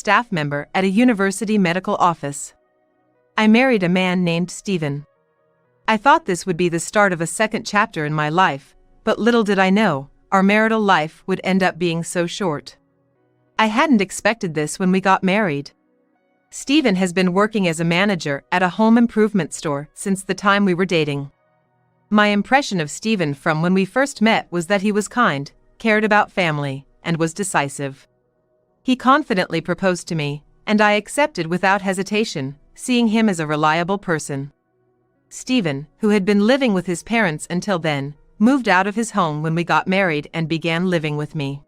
staff member at a university medical office. I married a man named Steven. I thought this would be the start of a second chapter in my life, but little did I know, our marital life would end up being so short. I hadn't expected this when we got married. Steven has been working as a manager at a home improvement store since the time we were dating. My impression of Steven from when we first met was that he was kind, cared about family, and was decisive. He confidently proposed to me, and I accepted without hesitation, seeing him as a reliable person. Steven, who had been living with his parents until then, moved out of his home when we got married and began living with me.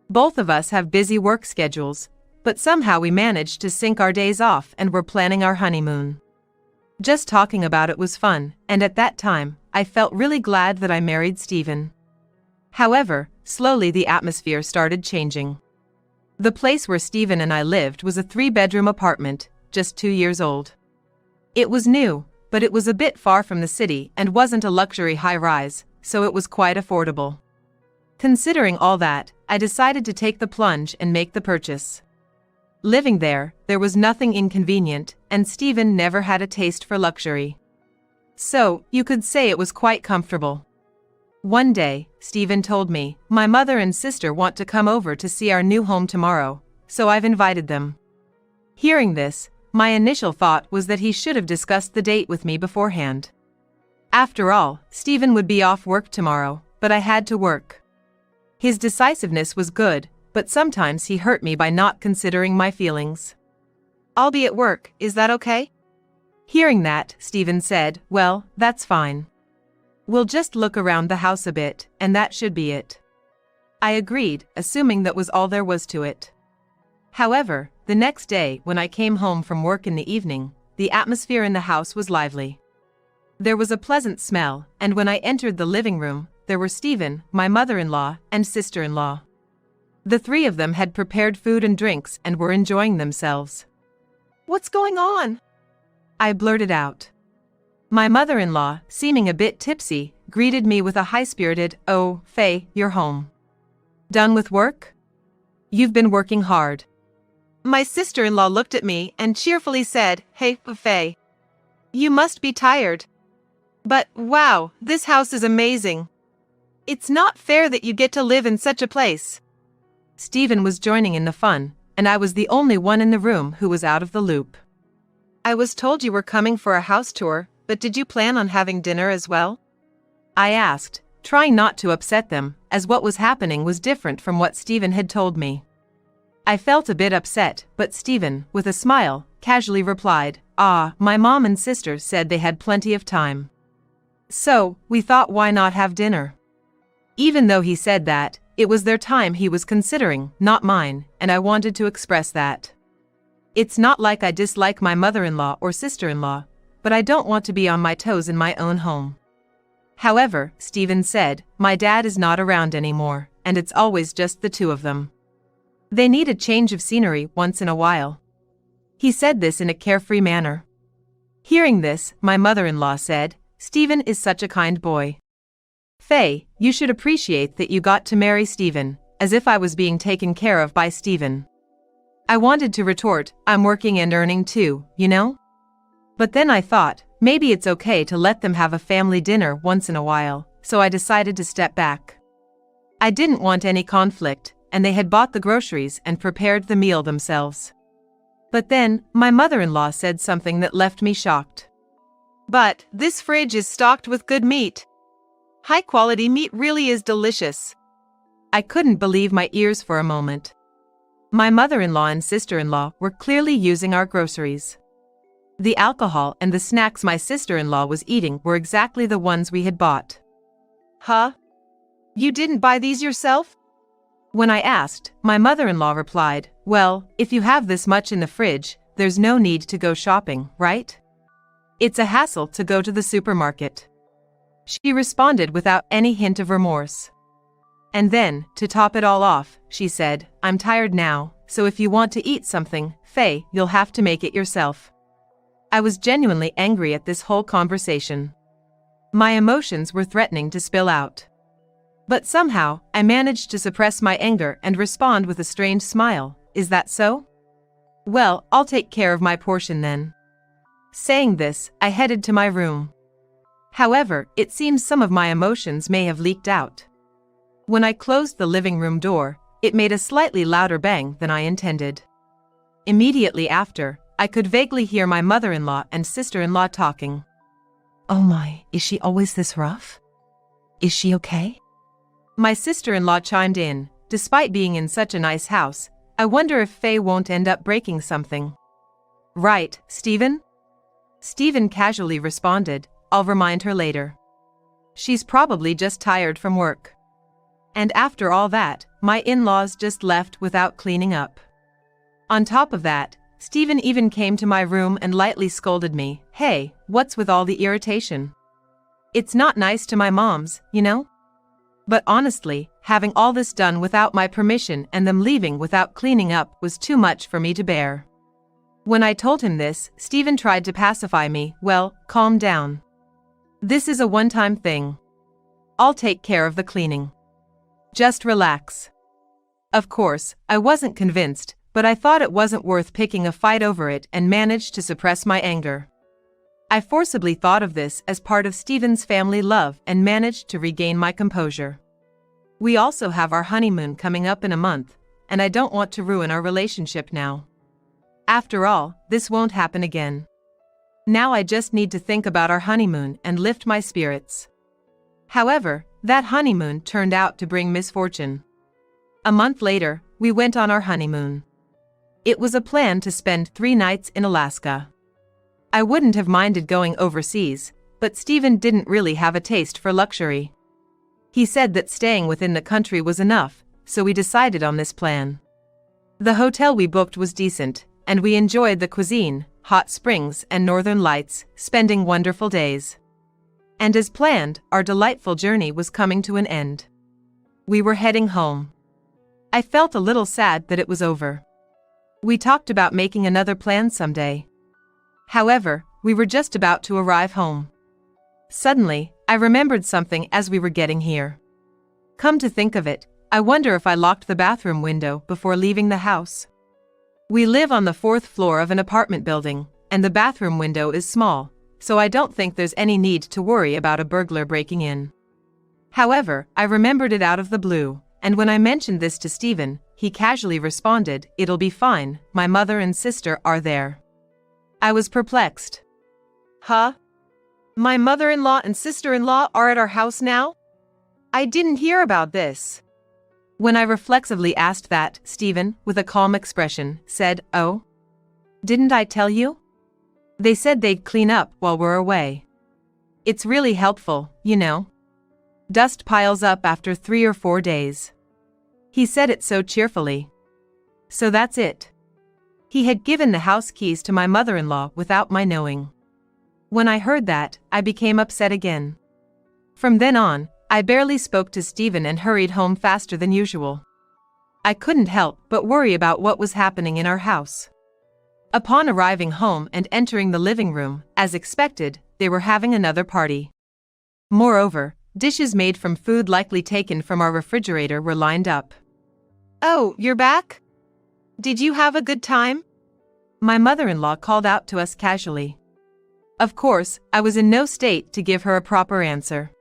Both of us have busy work schedules, but somehow we managed to sync our days off and were planning our honeymoon. Just talking about it was fun, and at that time, I felt really glad that I married Steven. However, slowly the atmosphere started changing. The place where Steven and I lived was a 3-bedroom apartment, just 2 years old. It was new, but it was a bit far from the city and wasn't a luxury high-rise, so it was quite affordable. Considering all that, I decided to take the plunge and make the purchase. Living there was nothing inconvenient, and Steven never had a taste for luxury. So, you could say it was quite comfortable. One day, Steven told me, "My mother and sister want to come over to see our new home tomorrow, so I've invited them." Hearing this, my initial thought was that he should have discussed the date with me beforehand. After all, Steven would be off work tomorrow, but I had to work. His decisiveness was good, but sometimes he hurt me by not considering my feelings. "I'll be at work, is that okay?" Hearing that, Steven said, "Well, that's fine. We'll just look around the house a bit, and that should be it." I agreed, assuming that was all there was to it. However, the next day when I came home from work in the evening, the atmosphere in the house was lively. There was a pleasant smell, and when I entered the living room, there were Steven, my mother-in-law, and sister-in-law. The 3 of them had prepared food and drinks and were enjoying themselves. "What's going on?" I blurted out. My mother-in-law, seeming a bit tipsy, greeted me with a high-spirited, "Oh, Faye, you're home. Done with work? You've been working hard." My sister-in-law looked at me and cheerfully said, "Hey, Faye. You must be tired. But, wow, this house is amazing. It's not fair that you get to live in such a place." Steven was joining in the fun, and I was the only one in the room who was out of the loop. "I was told you were coming for a house tour, but did you plan on having dinner as well?" I asked, trying not to upset them, as what was happening was different from what Steven had told me. I felt a bit upset, but Steven, with a smile, casually replied, My mom and sister said they had plenty of time. So, we thought why not have dinner?" Even though he said that, it was their time he was considering, not mine, and I wanted to express that. It's not like I dislike my mother-in-law or sister-in-law, but I don't want to be on my toes in my own home. However, Steven said, "My dad is not around anymore, and it's always just the 2 of them. They need a change of scenery once in a while." He said this in a carefree manner. Hearing this, my mother-in-law said, "Steven is such a kind boy. Faye, you should appreciate that you got to marry Steven," as if I was being taken care of by Steven. I wanted to retort, "I'm working and earning too, you know?" But then I thought, maybe it's okay to let them have a family dinner once in a while, so I decided to step back. I didn't want any conflict, and they had bought the groceries and prepared the meal themselves. But then, my mother-in-law said something that left me shocked. "But, this fridge is stocked with good meat. High-quality meat really is delicious." I couldn't believe my ears for a moment. My mother-in-law and sister-in-law were clearly using our groceries. The alcohol and the snacks my sister-in-law was eating were exactly the ones we had bought. "Huh? You didn't buy these yourself?" When I asked, my mother-in-law replied, "Well, if you have this much in the fridge, there's no need to go shopping, right? It's a hassle to go to the supermarket." She responded without any hint of remorse. And then, to top it all off, she said, "I'm tired now, so if you want to eat something, Faye, you'll have to make it yourself." I was genuinely angry at this whole conversation. My emotions were threatening to spill out. But somehow, I managed to suppress my anger and respond with a strange smile. "Is that so? Well, I'll take care of my portion then. Saying this, I headed to my room. However, it seems some of my emotions may have leaked out. When I closed the living room door, it made a slightly louder bang than I intended. Immediately after, I could vaguely hear my mother-in-law and sister-in-law talking. "Oh my, is she always this rough? Is she okay?" My sister-in-law chimed in, "Despite being in such a nice house, I wonder if Faye won't end up breaking something." "Right, Stephen?" Stephen casually responded, "I'll remind her later. She's probably just tired from work." And after all that, my in-laws just left without cleaning up. On top of that, Stephen even came to my room and lightly scolded me. Hey, what's with all the irritation? It's not nice to my moms, you know? But honestly, having all this done without my permission and them leaving without cleaning up was too much for me to bear. When I told him this, Stephen tried to pacify me. "Well, calm down. This is a one-time thing. I'll take care of the cleaning. Just relax." Of course, I wasn't convinced, but I thought it wasn't worth picking a fight over it and managed to suppress my anger. I forcibly thought of this as part of Stephen's family love and managed to regain my composure. We also have our honeymoon coming up in a month, and I don't want to ruin our relationship now. After all, this won't happen again. Now I just need to think about our honeymoon and lift my spirits. However, that honeymoon turned out to bring misfortune. A month later, we went on our honeymoon. It was a plan to spend 3 nights in Alaska. I wouldn't have minded going overseas, but Stephen didn't really have a taste for luxury. He said that staying within the country was enough, so we decided on this plan. The hotel we booked was decent, and we enjoyed the cuisine, hot springs, and northern lights, spending wonderful days. And as planned, our delightful journey was coming to an end. We were heading home. I felt a little sad that it was over. We talked about making another plan someday. However, we were just about to arrive home. Suddenly, I remembered something as we were getting here. Come to think of it, I wonder if I locked the bathroom window before leaving the house. We live on the 4th floor of an apartment building, and the bathroom window is small, so I don't think there's any need to worry about a burglar breaking in. However, I remembered it out of the blue, and when I mentioned this to Stephen, he casually responded, "It'll be fine, my mother and sister are there." I was perplexed. Huh? My mother-in-law and sister-in-law are at our house now? I didn't hear about this. When I reflexively asked that, Stephen, with a calm expression, said, "Oh? Didn't I tell you? They said they'd clean up while we're away. It's really helpful, you know. Dust piles up after 3 or 4 days." He said it so cheerfully. So that's it. He had given the house keys to my mother-in-law without my knowing. When I heard that, I became upset again. From then on, I barely spoke to Stephen and hurried home faster than usual. I couldn't help but worry about what was happening in our house. Upon arriving home and entering the living room, as expected, they were having another party. Moreover, dishes made from food likely taken from our refrigerator were lined up. "Oh, you're back? Did you have a good time?" My mother-in-law called out to us casually. Of course, I was in no state to give her a proper answer.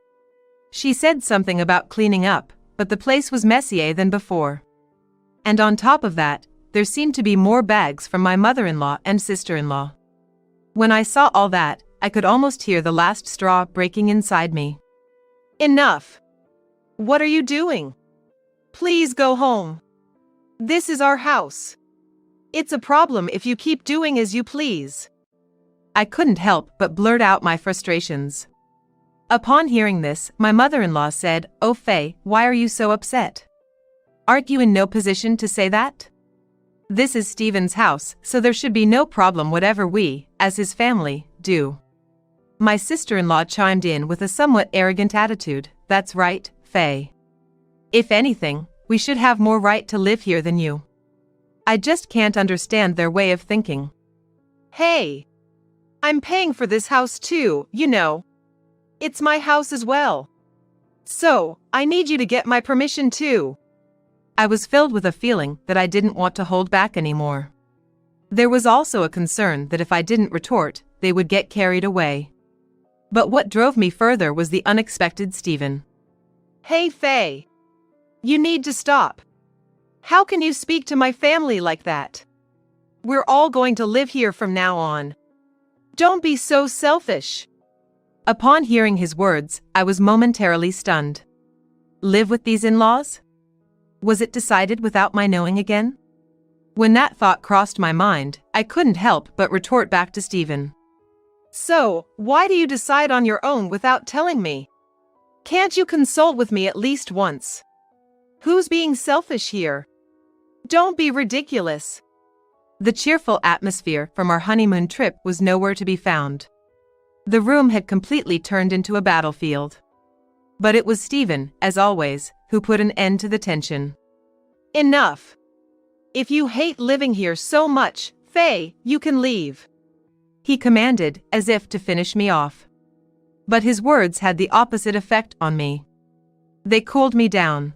She said something about cleaning up, but the place was messier than before. And on top of that, there seemed to be more bags from my mother-in-law and sister-in-law. When I saw all that, I could almost hear the last straw breaking inside me. "Enough! What are you doing? Please go home. This is our house. It's a problem if you keep doing as you please." I couldn't help but blurt out my frustrations. Upon hearing this, my mother-in-law said, "Oh Faye, why are you so upset? Aren't you in no position to say that? This is Stephen's house, so there should be no problem whatever we, as his family, do." My sister-in-law chimed in with a somewhat arrogant attitude. "That's right, Faye. If anything, we should have more right to live here than you. I just can't understand their way of thinking." "Hey! I'm paying for this house too, you know. It's my house as well. So, I need you to get my permission too." I was filled with a feeling that I didn't want to hold back anymore. There was also a concern that if I didn't retort, they would get carried away. But what drove me further was the unexpected Stephen. "Hey Faye! You need to stop. How can you speak to my family like that? We're all going to live here from now on. Don't be so selfish." Upon hearing his words, I was momentarily stunned. Live with these in-laws? Was it decided without my knowing again? When that thought crossed my mind, I couldn't help but retort back to Stephen. "So, why do you decide on your own without telling me? Can't you consult with me at least once? Who's being selfish here? Don't be ridiculous." The cheerful atmosphere from our honeymoon trip was nowhere to be found. The room had completely turned into a battlefield. But it was Stephen, as always, who put an end to the tension. "Enough. If you hate living here so much, Faye, you can leave," he commanded, as if to finish me off. But his words had the opposite effect on me. They cooled me down.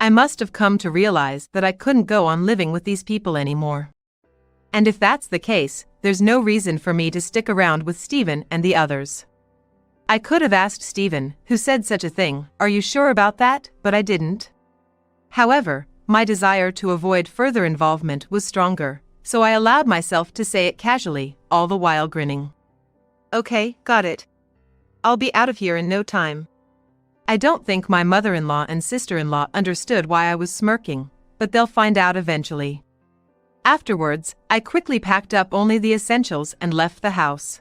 I must have come to realize that I couldn't go on living with these people anymore. And if that's the case, there's no reason for me to stick around with Stephen and the others. I could have asked Stephen, who said such a thing, "Are you sure about that?" but I didn't. However, my desire to avoid further involvement was stronger, so I allowed myself to say it casually, all the while grinning. "Okay, got it. I'll be out of here in no time." I don't think my mother-in-law and sister-in-law understood why I was smirking, but they'll find out eventually. Afterwards, I quickly packed up only the essentials and left the house.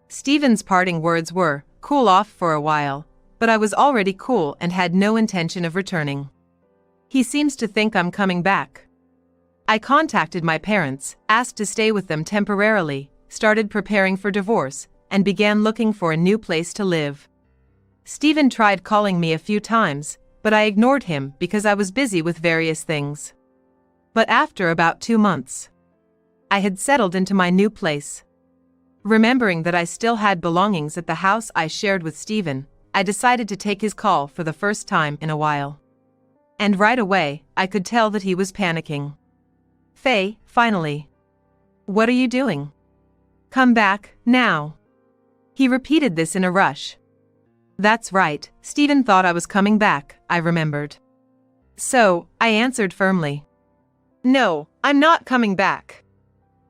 Stephen's parting words were, "Cool off for a while," but I was already cool and had no intention of returning. He seems to think I'm coming back. I contacted my parents, asked to stay with them temporarily, started preparing for divorce, and began looking for a new place to live. Stephen tried calling me a few times, but I ignored him because I was busy with various things. But after about 2 months, I had settled into my new place. Remembering that I still had belongings at the house I shared with Stephen, I decided to take his call for the first time in a while. And right away, I could tell that he was panicking. "Faye, finally. What are you doing? Come back, now." He repeated this in a rush. That's right, Stephen thought I was coming back, I remembered. So, I answered firmly. "No, I'm not coming back.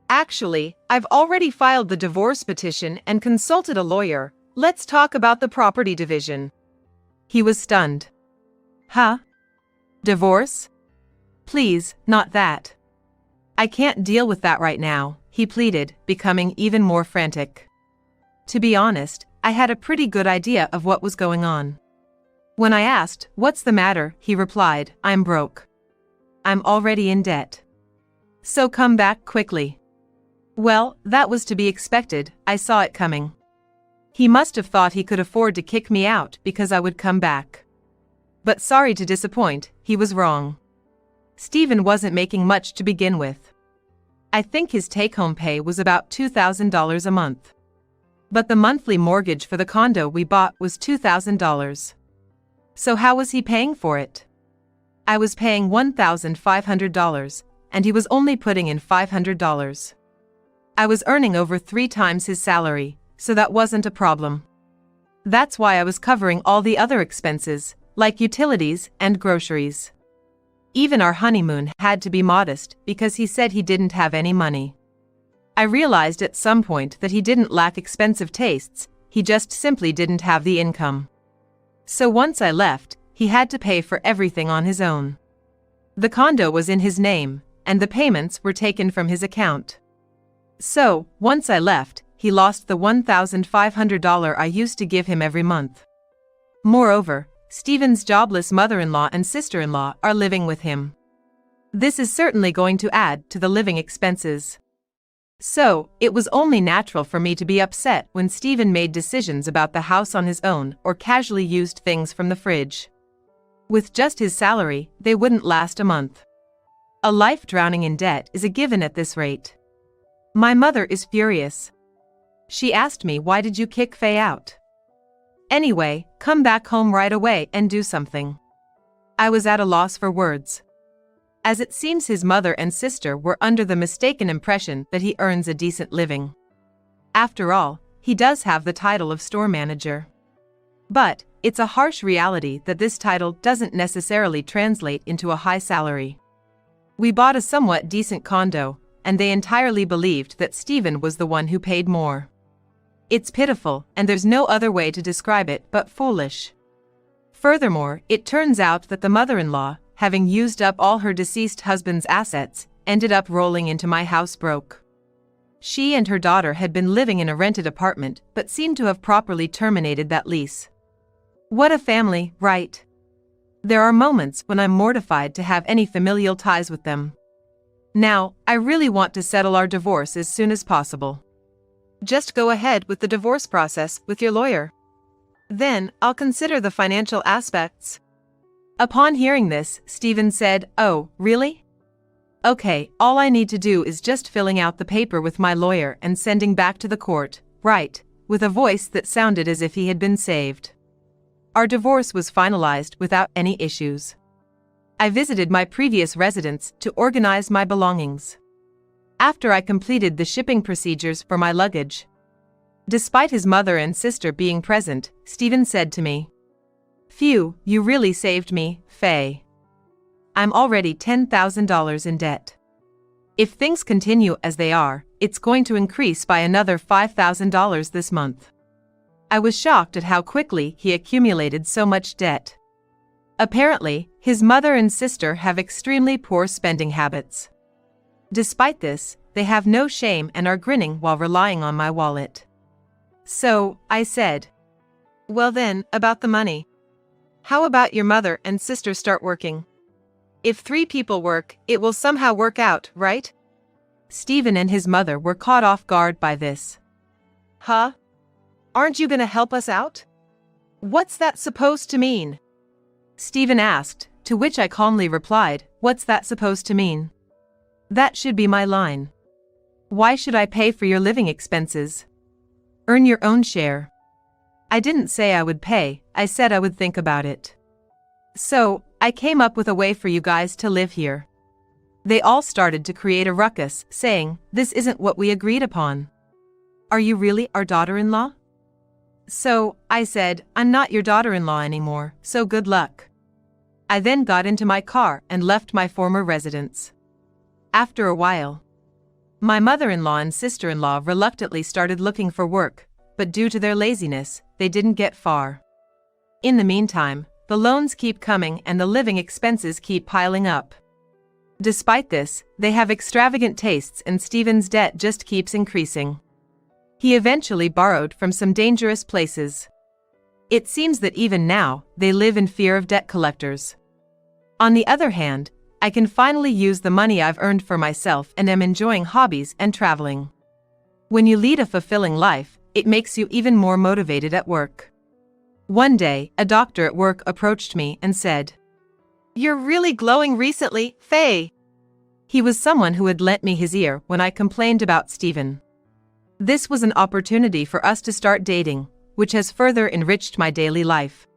Actually, I've already filed the divorce petition and consulted a lawyer. Let's talk about the property division." He was stunned. "Huh? Divorce? Please, not that. I can't deal with that right now," he pleaded, becoming even more frantic. To be honest, I had a pretty good idea of what was going on. When I asked, "What's the matter?" he replied, "I'm broke. I'm already in debt. So come back quickly." Well, that was to be expected, I saw it coming. He must have thought he could afford to kick me out because I would come back. But sorry to disappoint, he was wrong. Stephen wasn't making much to begin with. I think his take-home pay was about $2,000 a month. But the monthly mortgage for the condo we bought was $2,000. So how was he paying for it? I was paying $1,500, and he was only putting in $500. I was earning over 3 times his salary, so that wasn't a problem. That's why I was covering all the other expenses, like utilities and groceries. Even our honeymoon had to be modest because he said he didn't have any money. I realized at some point that he didn't lack expensive tastes, he just simply didn't have the income. So once I left, he had to pay for everything on his own. The condo was in his name, and the payments were taken from his account. So, once I left, he lost the $1,500 I used to give him every month. Moreover, Stephen's jobless mother-in-law and sister-in-law are living with him. This is certainly going to add to the living expenses. So, it was only natural for me to be upset when Stephen made decisions about the house on his own or casually used things from the fridge. With just his salary, they wouldn't last a month. A life drowning in debt is a given at this rate. My mother is furious. She asked me, "Why did you kick Faye out? Anyway, come back home right away and do something." I was at a loss for words. as it seems his mother and sister were under the mistaken impression that he earns a decent living. After all, he does have the title of store manager. But it's a harsh reality that this title doesn't necessarily translate into a high salary. We bought a somewhat decent condo, and they entirely believed that Stephen was the one who paid more. It's pitiful, and there's no other way to describe it but foolish. Furthermore, it turns out that the mother-in-law, having used up all her deceased husband's assets, ended up rolling into my house broke. She and her daughter had been living in a rented apartment but seemed to have properly terminated that lease. What a family, right? There are moments when I'm mortified to have any familial ties with them. Now, I really want to settle our divorce as soon as possible. Just go ahead with the divorce process with your lawyer. Then, I'll consider the financial aspects. Upon hearing this, Stephen said, "Oh, really? Okay, all I need to do is just filling out the paper with my lawyer and sending back to the court, right?" with a voice that sounded as if he had been saved. Our divorce was finalized without any issues. I visited my previous residence to organize my belongings. After I completed the shipping procedures for my luggage. Despite his mother and sister being present, Stephen said to me, "Phew, you really saved me, Faye. I'm already $10,000 in debt. If things continue as they are, it's going to increase by another $5,000 this month." I was shocked at how quickly he accumulated so much debt. Apparently, his mother and sister have extremely poor spending habits. Despite this, they have no shame and are grinning while relying on my wallet. So, I said, "Well then, about the money. How about your mother and sister start working? If 3 people work, it will somehow work out, right?" Stephen and his mother were caught off guard by this. "Huh? Aren't you gonna help us out? What's that supposed to mean?" Stephen asked, to which I calmly replied, "What's that supposed to mean? That should be my line. Why should I pay for your living expenses? Earn your own share." I didn't say I would pay, I said I would think about it. So, I came up with a way for you guys to live here. They all started to create a ruckus, saying, "This isn't what we agreed upon. Are you really our daughter-in-law?" So, I said, "I'm not your daughter-in-law anymore, so good luck." I then got into my car and left my former residence. After a while, my mother-in-law and sister-in-law reluctantly started looking for work, but due to their laziness, they didn't get far. In the meantime, the loans keep coming and the living expenses keep piling up. Despite this, they have extravagant tastes and Stephen's debt just keeps increasing. He eventually borrowed from some dangerous places. It seems that even now, they live in fear of debt collectors. On the other hand, I can finally use the money I've earned for myself and am enjoying hobbies and traveling. When you lead a fulfilling life, it makes you even more motivated at work. One day, a doctor at work approached me and said, "You're really glowing recently, Faye." He was someone who had lent me his ear when I complained about Stephen. This was an opportunity for us to start dating, which has further enriched my daily life.